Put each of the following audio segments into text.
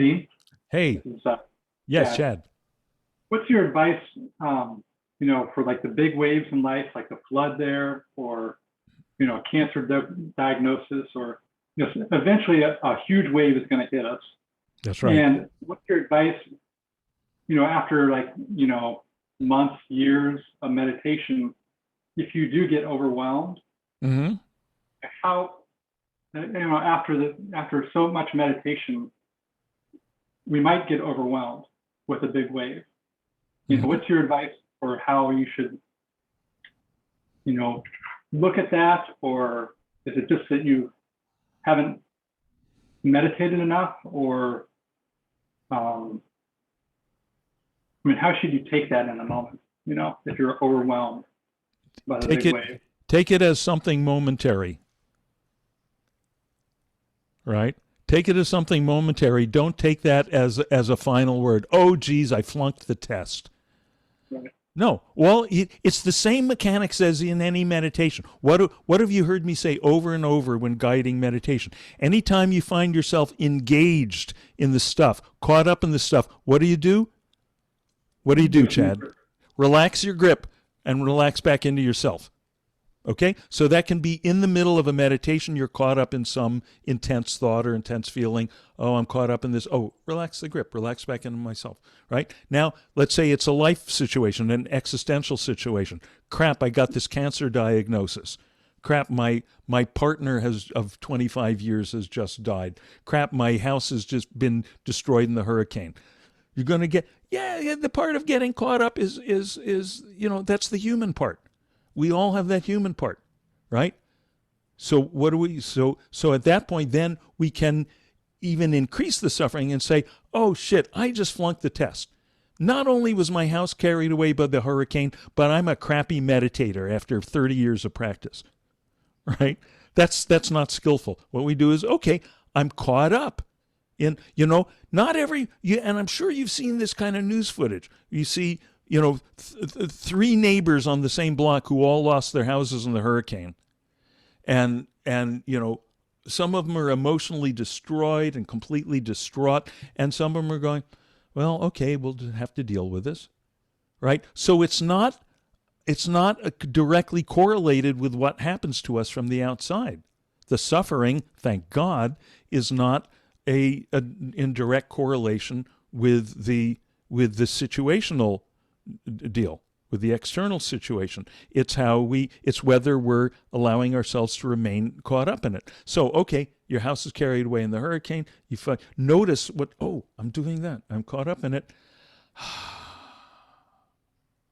Dean, Hey, this is yes, Chad. Chad. What's your advice, for like the big waves in life, like the flood there, or cancer diagnosis, or eventually a huge wave is going to hit us. That's right. And what's your advice, after like months, years of meditation, if you do get overwhelmed, hmm how after so much meditation, we might get overwhelmed with a big wave. hmm What's your advice for how you should, you know, look at that, or is it just that you haven't meditated enough, or um, how should you take that in the moment? If you're overwhelmed by the Take big it, wave. take it as something momentary, right? Take it as something momentary. Don't take that as a final word. Oh, geez, I flunked the test. Right. No, well, it's the same mechanics as in any meditation. What have you heard me say over and over when guiding meditation? Anytime you find yourself engaged in the stuff, caught up in the stuff, what do? What do, Loosen your Chad? grip. Relax your grip and relax back into yourself. Okay? So that can be in the middle of a meditation. You're caught up in some intense thought or intense feeling. Oh, I'm caught up in this. Oh, relax the grip. Relax back into myself. Right? Now, let's say it's a life situation, an existential situation. Crap, I got this cancer diagnosis. Crap, my partner has of 25 years has just died. Crap, my house has just been destroyed in the hurricane. You're going to get, yeah, the part of getting caught up is that's the human part. We all have that human part, right? So what do we so at that point then we can even increase the suffering and say, "Oh shit, I just flunked the test. Not only was my house carried away by the hurricane, but I'm a crappy meditator after 30 years of practice." Right? That's not skillful. What we do is, "Okay, I'm caught up in, not every and I'm sure you've seen this kind of news footage. You see, three neighbors on the same block who all lost their houses in the hurricane, and some of them are emotionally destroyed and completely distraught, and some of them are going, well, okay, we'll have to deal with this, right? So it's not directly correlated with what happens to us from the outside. The suffering, thank God, is not in direct correlation with the situational deal, with the external situation. It's whether we're allowing ourselves to remain caught up in it. So, okay, your house is carried away in the hurricane. Notice I'm doing that. I'm caught up in it.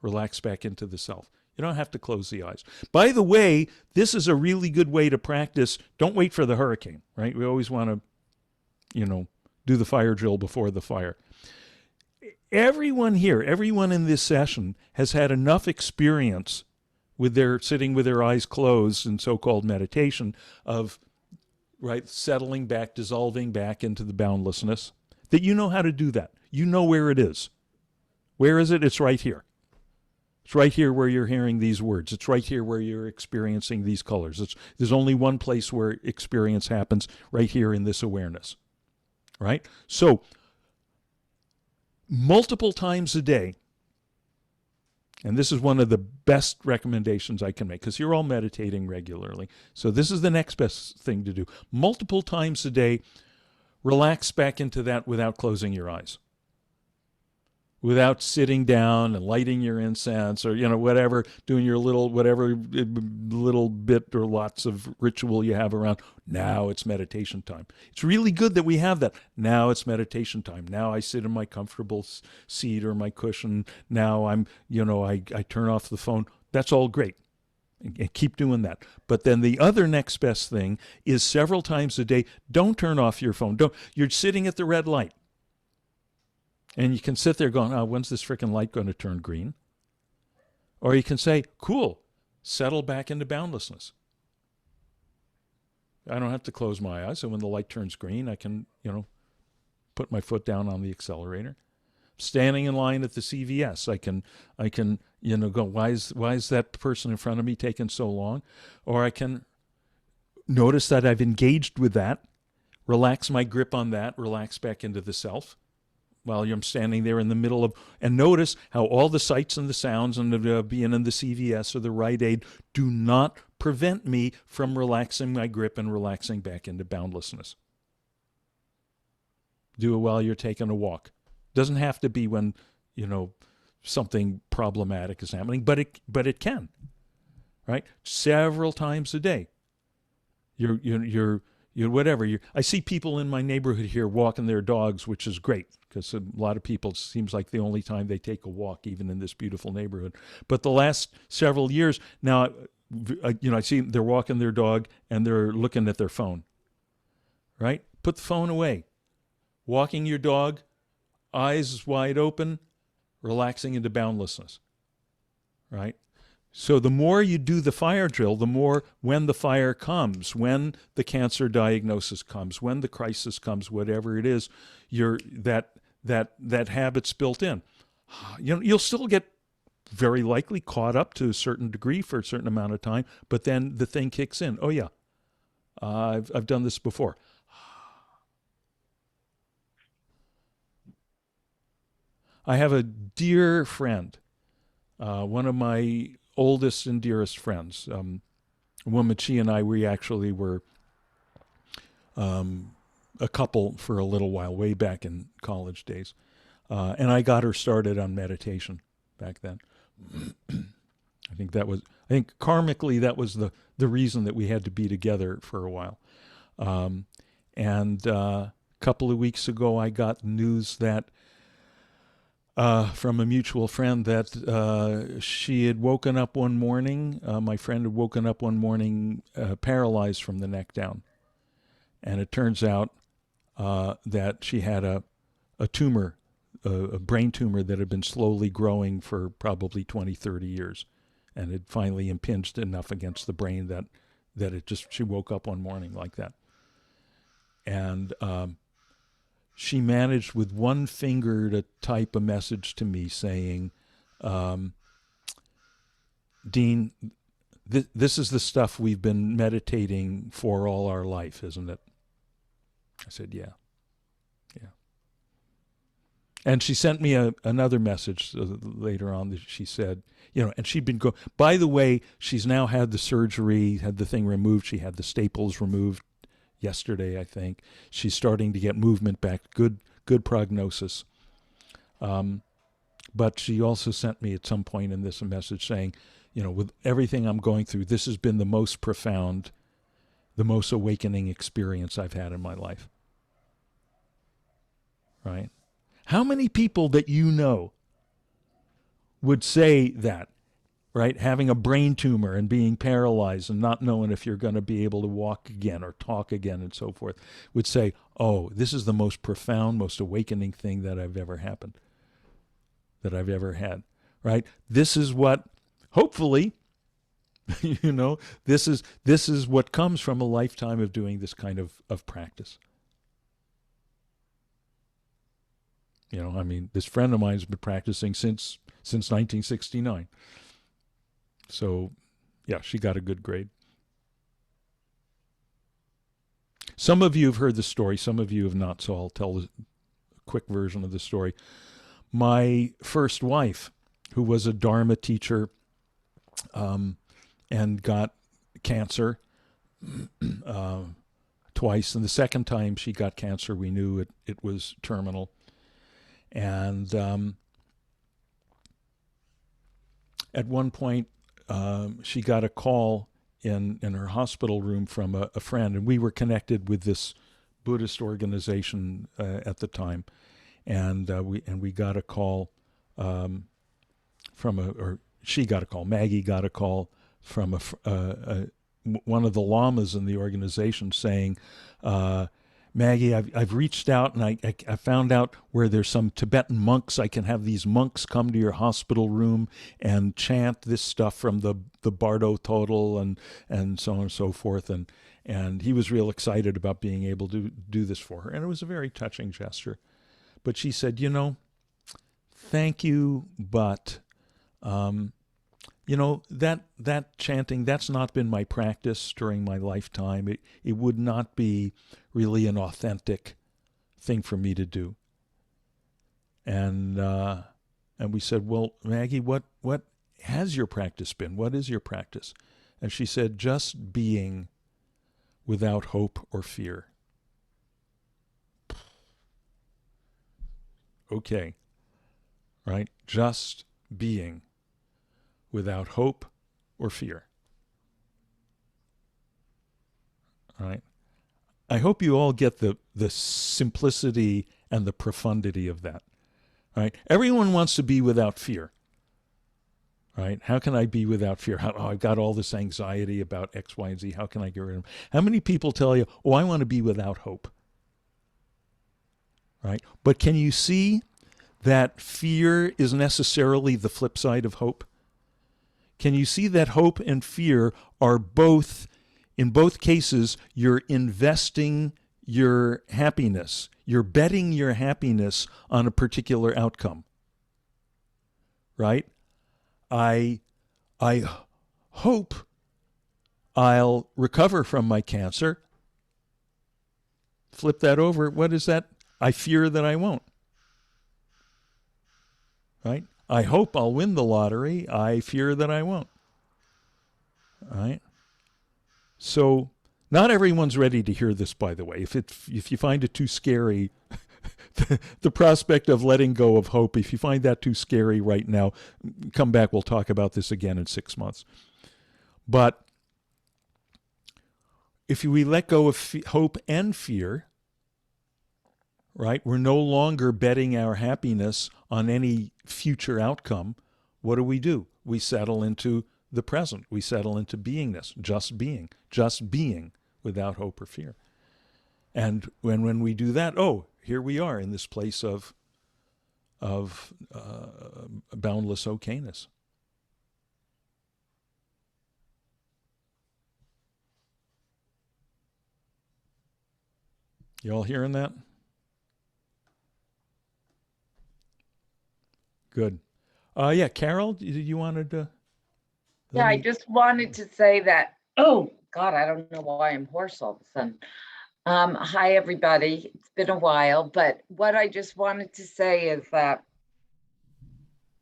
Relax back into the self. You don't have to close the eyes. By the way, this is a really good way to practice. Don't wait for the hurricane, right? We always want to, do the fire drill before the fire. Everyone here, everyone in this session has had enough experience with their sitting with their eyes closed in so-called meditation of settling back, dissolving back into the boundlessness, that you know how to do that. You know where it is. Where is it? It's right here. It's right here where you're hearing these words. It's right here where you're experiencing these colors. There's only one place where experience happens, right here in this awareness. Right? So, multiple times a day, and this is one of the best recommendations I can make because you're all meditating regularly. So this is the next best thing to do. Multiple times a day, relax back into that without closing your eyes, without sitting down and lighting your incense or whatever, doing your little bit or lots of ritual you have around. Now it's meditation time. It's really good that we have that. Now it's meditation time. Now I sit in my comfortable seat or my cushion. Now I turn off the phone. That's all great. And keep doing that. But then the other next best thing is several times a day, don't turn off your phone. You're sitting at the red light. And you can sit there going, oh, when's this freaking light going to turn green? Or you can say, cool, settle back into boundlessness. I don't have to close my eyes. So when the light turns green, I can, put my foot down on the accelerator. Standing in line at the CVS, I can, go, why is that person in front of me taking so long? Or I can notice that I've engaged with that, Relax my grip on that, relax back into the self while I'm standing there in the middle of, and notice how all the sights and the sounds and being in the CVS or the Rite Aid do not prevent me from relaxing my grip and relaxing back into boundlessness. Do it while you're taking a walk. Doesn't have to be when, something problematic is happening, but it can, right? Several times a day. You're whatever. I see people in my neighborhood here walking their dogs, which is great because a lot of people, it seems like the only time they take a walk, even in this beautiful neighborhood. But the last several years now, I see they're walking their dog and they're looking at their phone, right? Put the phone away. Walking your dog, eyes wide open, relaxing into boundlessness, right? So the more you do the fire drill, the more when the fire comes, when the cancer diagnosis comes, when the crisis comes, whatever it is, that habit's built in. You'll still get very likely caught up to a certain degree for a certain amount of time, but then the thing kicks in. Oh yeah, I've done this before. I have a dear friend, one of my oldest and dearest friends, a woman. She and I, we actually were a couple for a little while, way back in college days. And I got her started on meditation back then. I think karmically that was the reason that we had to be together for a while. And a couple of weeks ago, I got news that from a mutual friend that she had woken up one morning, my friend had woken up one morning paralyzed from the neck down. And it turns out that she had a tumor, a brain tumor that had been slowly growing for probably 20, 30 years. And it finally impinged enough against the brain that she woke up one morning like that. And she managed with one finger to type a message to me saying, Dean, this is the stuff we've been meditating for all our life, isn't it? I said, yeah. And she sent me another message later on that she said, and she'd been by the way, she's now had the surgery, had the thing removed. She had the staples removed yesterday, I think. She's starting to get movement back. Good prognosis. But she also sent me at some point in this a message saying, with everything I'm going through, this has been the most profound, the most awakening experience I've had in my life. Right? How many people that you know would say that, right? Having a brain tumor and being paralyzed and not knowing if you're going to be able to walk again or talk again and so forth, would say, oh, this is the most profound, most awakening thing that I've ever had, right? This is what, hopefully, this is what comes from a lifetime of doing this kind of practice. This friend of mine has been practicing since 1969. So, yeah, she got a good grade. Some of you have heard the story, some of you have not, so I'll tell a quick version of the story. My first wife, who was a Dharma teacher and got cancer twice, and the second time she got cancer, we knew it was terminal. And at one point, she got a call in her hospital room from a friend, and we were connected with this Buddhist organization at the time, and we got a call she got a call. Maggie got a call from one of the lamas in the organization saying, Maggie, I've reached out and I found out where there's some Tibetan monks. I can have these monks come to your hospital room and chant this stuff from the Bardo Total and so on and so forth. And he was real excited about being able to do this for her. And it was a very touching gesture. But she said, thank you, but, that chanting, that's not been my practice during my lifetime. It would not be really an authentic thing for me to do. And we said, well, Maggie, what has your practice been? What is your practice? And she said, just being without hope or fear. Okay, right? Just being without hope or fear. All right? I hope you all get the simplicity and the profundity of that. Right? Everyone wants to be without fear. Right? How can I be without fear? I've got all this anxiety about X, Y, and Z. How can I get rid of them? How many people tell you, oh, I want to be without hope? Right? But can you see that fear is necessarily the flip side of hope? Can you see that hope and fear are both, in both cases, you're investing your happiness. You're betting your happiness on a particular outcome. Right? I hope I'll recover from my cancer. Flip that over. What is that? I fear that I won't. Right? I hope I'll win the lottery. I fear that I won't. Right? So not everyone's ready to hear this, by the way. If you find it too scary, the prospect of letting go of hope, if you find that too scary right now, come back. We'll talk about this again in 6 months. But if we let go of hope and fear, right, we're no longer betting our happiness on any future outcome. What do? We settle into the present. We settle into beingness, just being without hope or fear. And when we do that, here we are in this place of boundless okayness. You all hearing that? Good. Yeah, Carol, you wanted to? Yeah, I just wanted to say that, oh, God, I don't know why I'm hoarse all of a sudden. Hi, everybody. It's been a while, but what I just wanted to say is that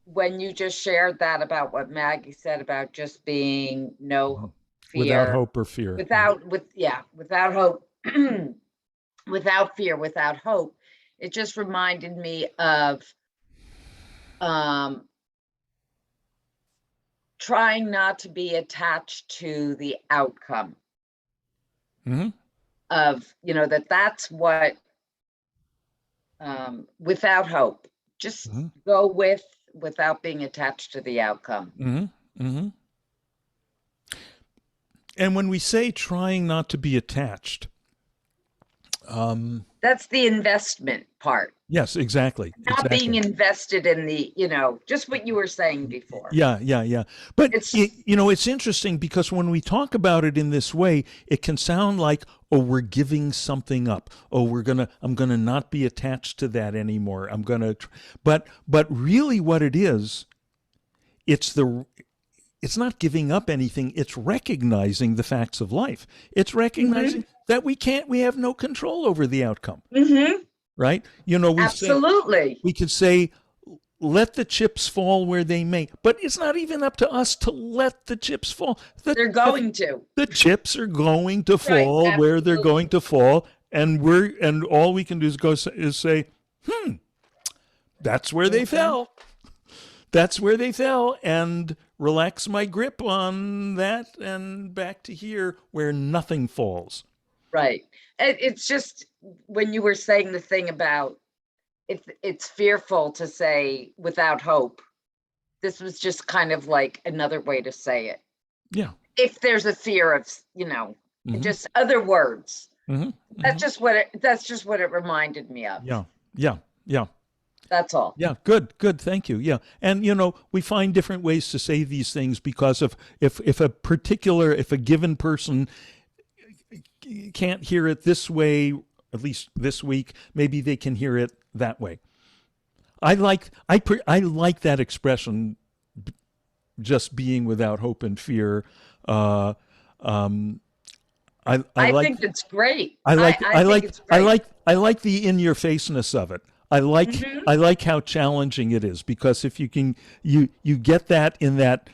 when you just shared that about what Maggie said about just being no fear. Without hope or fear. Without hope, without fear, without hope. It just reminded me of trying not to be attached to the outcome. Mm-hmm. Of, that's what, without hope, just go without being attached to the outcome. Mm-hmm. Mm-hmm. And when we say trying not to be attached, that's the investment part. Yes, exactly. Not being invested in the, just what you were saying before. Yeah. But, it's interesting because when we talk about it in this way, it can sound like, we're giving something up. I'm going to not be attached to that anymore. But really what it is, it's not giving up anything. It's recognizing the facts of life. It's recognizing that we have no control over the outcome. Mm-hmm. Right? Absolutely. We could say, let the chips fall where they may, but it's not even up to us to let the chips fall. They're going to. The chips are going to fall where they're going to fall, and all we can do is say, that's where they fell. That's where they fell, and relax my grip on that, and back to here where nothing falls. Right. It's just when you were saying the thing about it's fearful to say without hope. This was just kind of like another way to say it. Yeah. If there's a fear of, just other words. Mm-hmm. That's just what it reminded me of. Yeah. That's all. Yeah, good. Thank you. Yeah. And, we find different ways to say these things because of if a given person can't hear it this way, at least this week, maybe they can hear it that way. I like that expression just being without hope and fear. Uh, um, I I like think it's great. I like I I think like it's I great. like I like the in your faceness of it. Hmm. I like how challenging it is, because if you can you get that in that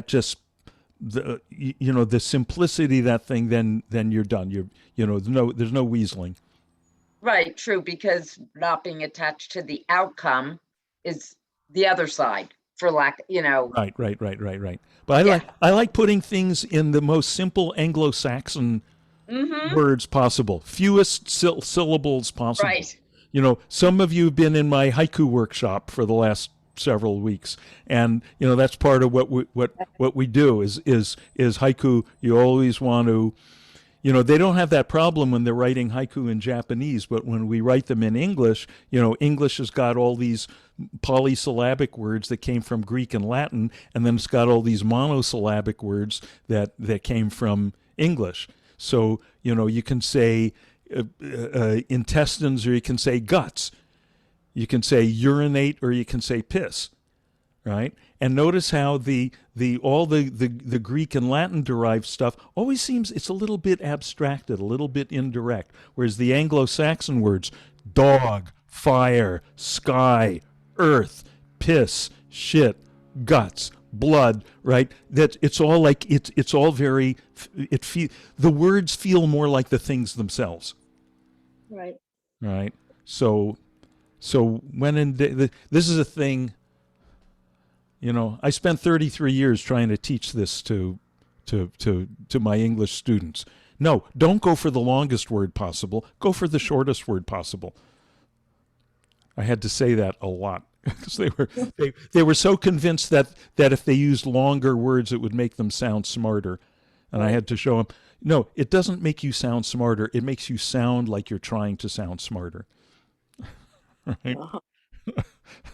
just the simplicity of that thing, then you're done. There's no weaseling. Right, true, because not being attached to the outcome is the other side, for lack. Right. But Yeah. I like putting things in the most simple Anglo-Saxon Hmm. words possible, fewest syllables possible. Right. Some of you have been in my haiku workshop for the last several weeks, and that's part of what we do is haiku. You always want to, they don't have that problem when they're writing haiku in Japanese, but when we write them in English, English has got all these polysyllabic words that came from Greek and Latin, and then it's got all these monosyllabic words that came from English. So, you can say intestines, or you can say guts. You can say urinate, or you can say piss, right? And notice how the Greek and Latin derived stuff always seems, it's a little bit abstracted, a little bit indirect, whereas the Anglo-Saxon words, dog, fire, sky, earth, piss, shit, guts, blood, right? That it's all like it's all very the words feel more like the things themselves, Right. right? So when this is a thing. I spent 33 years trying to teach this to my English students. No, don't go for the longest word possible. Go for the shortest word possible. I had to say that a lot because they were so convinced that if they used longer words, it would make them sound smarter. And I had to show them, no, it doesn't make you sound smarter. It makes you sound like you're trying to sound smarter. Right? Uh-huh.